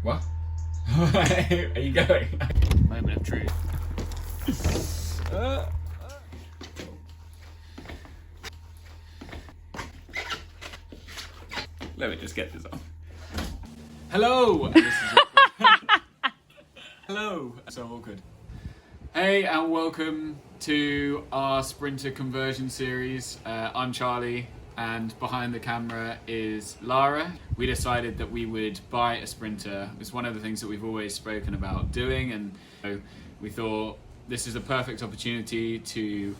What? Are you going? Moment of truth. Let me just get this on. Hello! Hello! So all good. Hey, and welcome to our Sprinter conversion series. I'm Charlie, and behind the camera is Lara. We decided that we would buy a Sprinter. It's one of the things that we've always spoken about doing, and so we thought this is a perfect opportunity to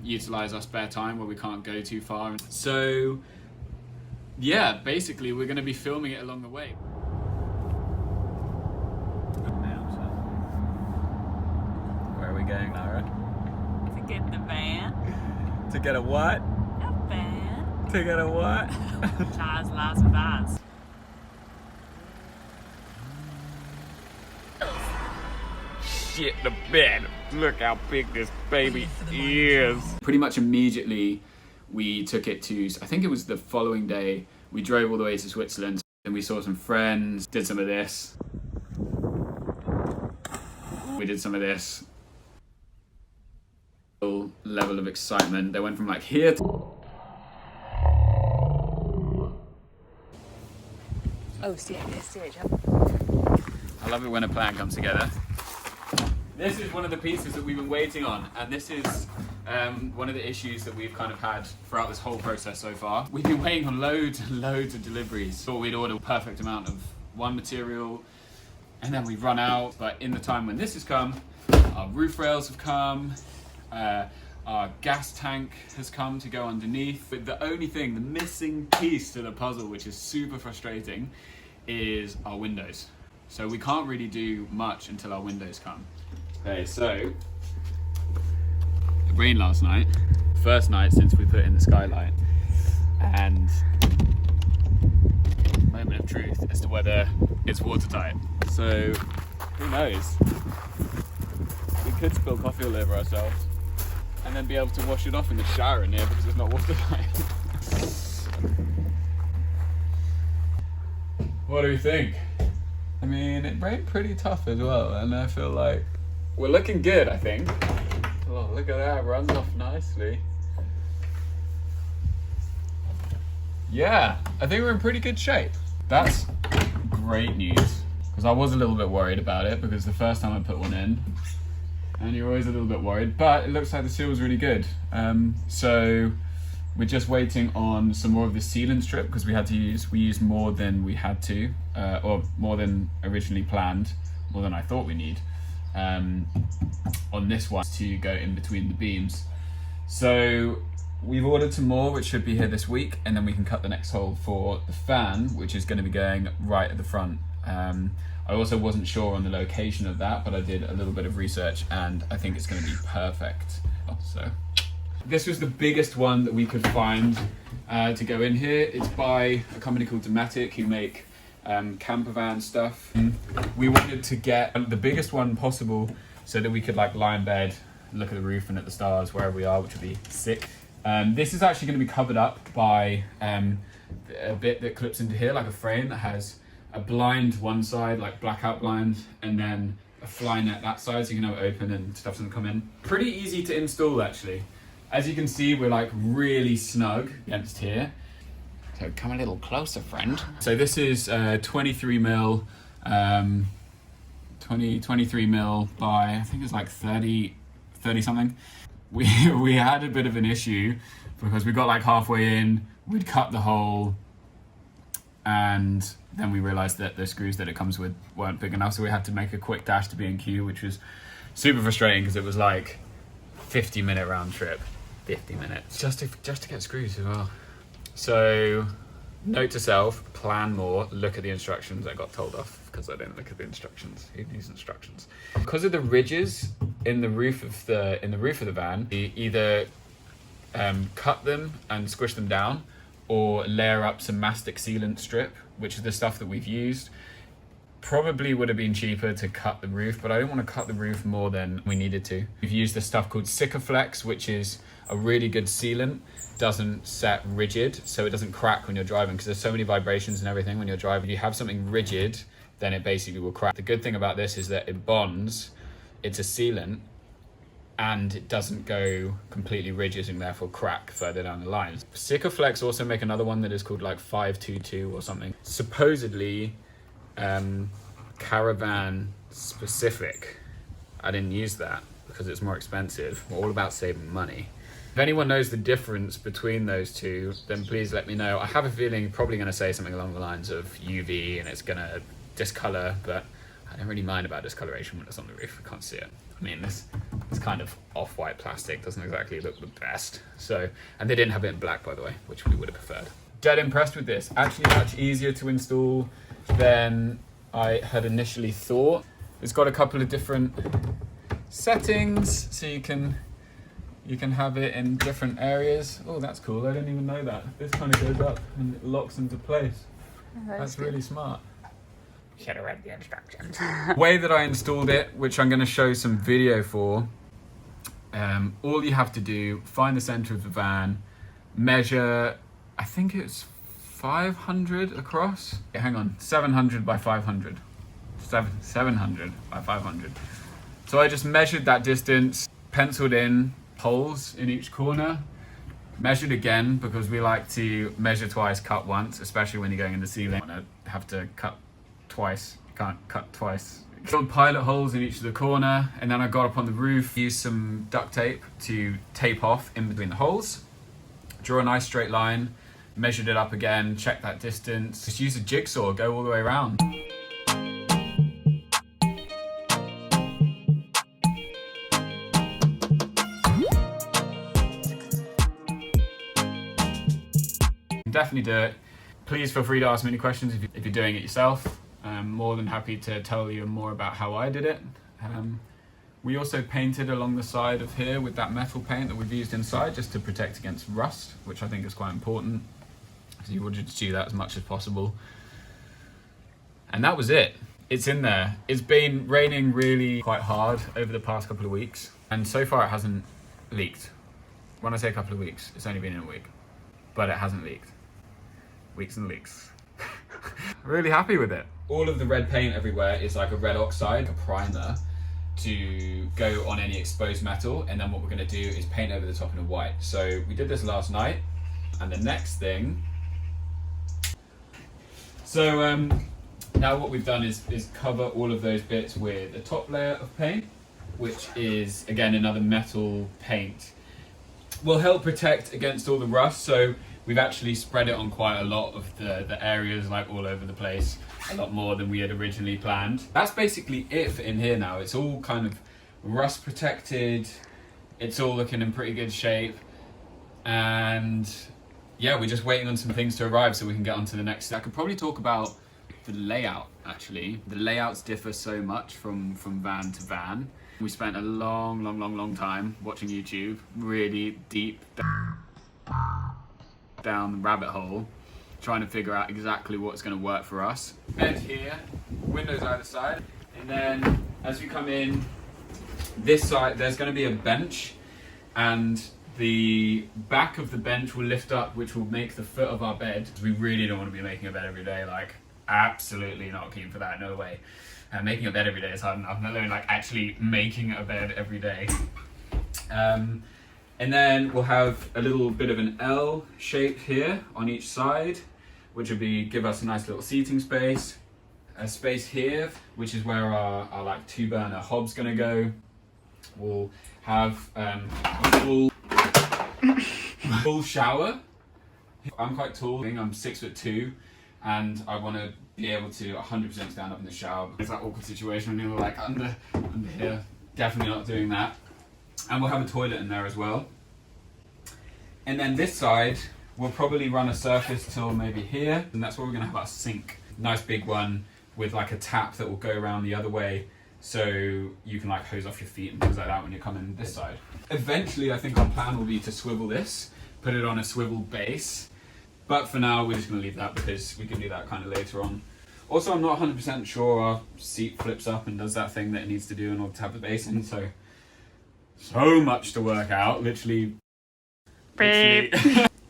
utilize our spare time where we can't go too far. So yeah, basically we're going to be filming it along the way. Where are we going, Lara? To get the van. To get a what? A van. To get a what? Charles Las Vegas. Shit the bed. Look how big this baby is. Pretty much immediately we took it to, I think it was the following day, we drove all the way to Switzerland and we saw some friends, did some of this. We did some of this. Level of excitement. They went from like here to... Oh, steerage. I love it when a plan comes together. This is one of the pieces that we've been waiting on, and this is one of the issues that we've kind of had throughout this whole process so far. We've been waiting on loads and loads of deliveries. Thought we'd order a perfect amount of one material, and then we've run out. But in the time when this has come, our roof rails have come, our gas tank has come to go underneath. But the only thing, the missing piece to the puzzle, which is super frustrating, is our windows. So we can't really do much until our windows come. Okay, so it rained last night, first night since we put in the Skylight, and moment of truth as to whether it's watertight. So who knows? We could spill coffee all over ourselves and then be able to wash it off in the shower in here because it's not watertight. What do we think? I mean, it rained pretty tough as well, and I feel like we're looking good, I think. Oh, look at that, it runs off nicely. Yeah, I think we're in pretty good shape. That's great news, because I was a little bit worried about it, because the first time I put one in, and you're always a little bit worried, but it looks like the seal is really good. So we're just waiting on some more of the sealant strip, because we used more than we had to, or more than originally planned, more than I thought we need, on this one to go in between the beams. So we've ordered some more, which should be here this week, and then we can cut the next hole for the fan, which is going to be going right at the front. I also wasn't sure on the location of that, but I did a little bit of research and I think it's going to be perfect. So this was the biggest one that we could find to go in here. It's by a company called Dometic, who make camper van stuff. We wanted to get the biggest one possible so that we could like lie in bed, look at the roof and at the stars wherever we are, which would be sick. This is actually going to be covered up by a bit that clips into here, like a frame that has a blind one side, like blackout blind, and then a fly net that side, so you can have it open and stuff doesn't come in. Pretty easy to install, actually. As you can see, we're like really snug against here. So come a little closer, friend. So this is 23 mil, 23 mil by, I think it's like 30 something. We had a bit of an issue because we got like halfway in, we'd cut the hole, and then we realized that the screws that it comes with weren't big enough, so we had to make a quick dash to B&Q, which was super frustrating because it was like 50-minute round trip. 50 minutes just to get screws as well. So note to self, plan more, look at the instructions. I got told off because I didn't look at the instructions. Who needs instructions? Because of the ridges in the roof of the van, we either cut them and squish them down, or layer up some MASTIC sealant strip, which is the stuff that we've used. Probably would have been cheaper to cut the roof, but I didn't want to cut the roof more than we needed to. We've used this stuff called Sikaflex, which is a really good sealant. Doesn't set rigid, so it doesn't crack when you're driving, because there's so many vibrations and everything when you're driving. You have something rigid then it basically will crack. The good thing about this is that it bonds, it's a sealant, and it doesn't go completely rigid and therefore crack further down the line. Sikaflex also make another one that is called like 522 or something. Supposedly caravan specific. I didn't use that because it's more expensive. We're all about saving money. If anyone knows the difference between those two, then please let me know. I have a feeling you're probably going to say something along the lines of UV and it's going to discolor, but I don't really mind about discoloration when it's on the roof. I can't see it. I mean, this kind of off-white plastic doesn't exactly look the best. So, and they didn't have it in black, by the way, which we would have preferred. Dead impressed with this. Actually much easier to install than I had initially thought. It's got a couple of different settings, so you can have it in different areas. Oh, that's cool. I didn't even know that. This kind of goes up and it locks into place. Oh, that's good. really smart. Should have read the instructions. The way that I installed it, which I'm going to show some video for, all you have to do, find the center of the van, measure, I think it's 500 across. Hang on, 700 by 500. 700 by 500. So I just measured that distance, penciled in holes in each corner, measured again because we like to measure twice, cut once, especially when you're going in the ceiling. You want to have to cut twice, you can't cut twice. Drilled pilot holes in each of the corner, and then I got up on the roof, used some duct tape to tape off in between the holes, draw a nice straight line, measured it up again, check that distance, just use a jigsaw, go all the way around. Definitely do it. Please feel free to ask me any questions if you're doing it yourself. I'm more than happy to tell you more about how I did it. We also painted along the side of here with that metal paint that we've used inside just to protect against rust, which I think is quite important. So you want to do that as much as possible. And that was it. It's in there. It's been raining really quite hard over the past couple of weeks, and so far it hasn't leaked. When I say a couple of weeks, it's only been in a week, but it hasn't leaked. Weeks and leaks. Really happy with it. All of the red paint everywhere is like a red oxide, a primer, to go on any exposed metal, and then what we're going to do is paint over the top in a white. So we did this last night, and the next thing, so now what we've done is cover all of those bits with a top layer of paint, which is again another metal paint. Will help protect against all the rust. So we've actually spread it on quite a lot of the areas, like all over the place, a lot more than we had originally planned. That's basically it for in here now. It's all kind of rust protected. It's all looking in pretty good shape. And yeah, we're just waiting on some things to arrive so we can get on to the next. I could probably talk about the layout, actually. The layouts differ so much from van to van. We spent a long time watching YouTube, really deep down the rabbit hole, trying to figure out exactly what's going to work for us. Bed here, windows either side, and then as we come in this side, there's going to be a bench, and the back of the bench will lift up, which will make the foot of our bed. We really don't want to be making a bed every day, like absolutely not keen for that, no way. Making a bed every day is hard enough, let alone like actually making a bed every day. And then we'll have a little bit of an L shape here on each side, which will give us a nice little seating space. A space here, which is where our like 2-burner hob's gonna go. We'll have a full shower. I'm quite tall, I'm 6'2", and I want to be able to 100% stand up in the shower. It's that awkward situation when you're like under here. Definitely not doing that. And we'll have a toilet in there as well. And then this side, we'll probably run a surface till maybe here, and that's where we're gonna have our sink. Nice big one with like a tap that will go around the other way, so you can like hose off your feet and things like that when you're coming this side. Eventually, I think our plan will be to swivel this, put it on a swivel base, but for now we're just gonna leave that because we can do that kind of later on. Also, I'm not 100% sure our seat flips up and does that thing that it needs to do in order to have the base in, so much to work out, literally.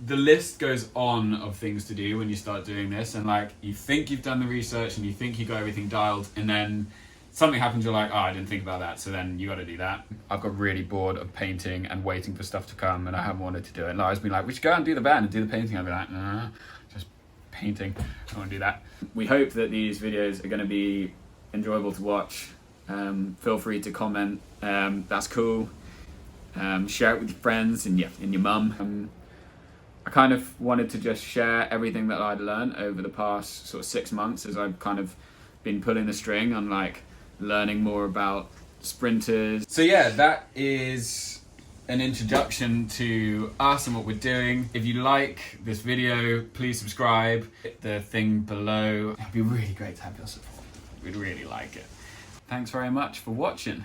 the list goes on of things to do when you start doing this, and like you think you've done the research and you think you got everything dialed, and then something happens, you're like, oh, I didn't think about that, so then you got to do that. I've got really bored of painting and waiting for stuff to come, and I haven't wanted to do it. And Lara's been like, we should go out and do the van and do the painting. I'll be like, nah, just painting. I don't want to do that. We hope that these videos are going to be enjoyable to watch. Feel free to comment. That's cool. Share it with your friends and your mum. I kind of wanted to just share everything that I'd learned over the past sort of 6 months as I've kind of been pulling the string on like learning more about sprinters. So yeah, that is an introduction to us and what we're doing. If you like this video, please subscribe. Hit the thing below. It'd be really great to have your support. We'd really like it. Thanks very much for watching.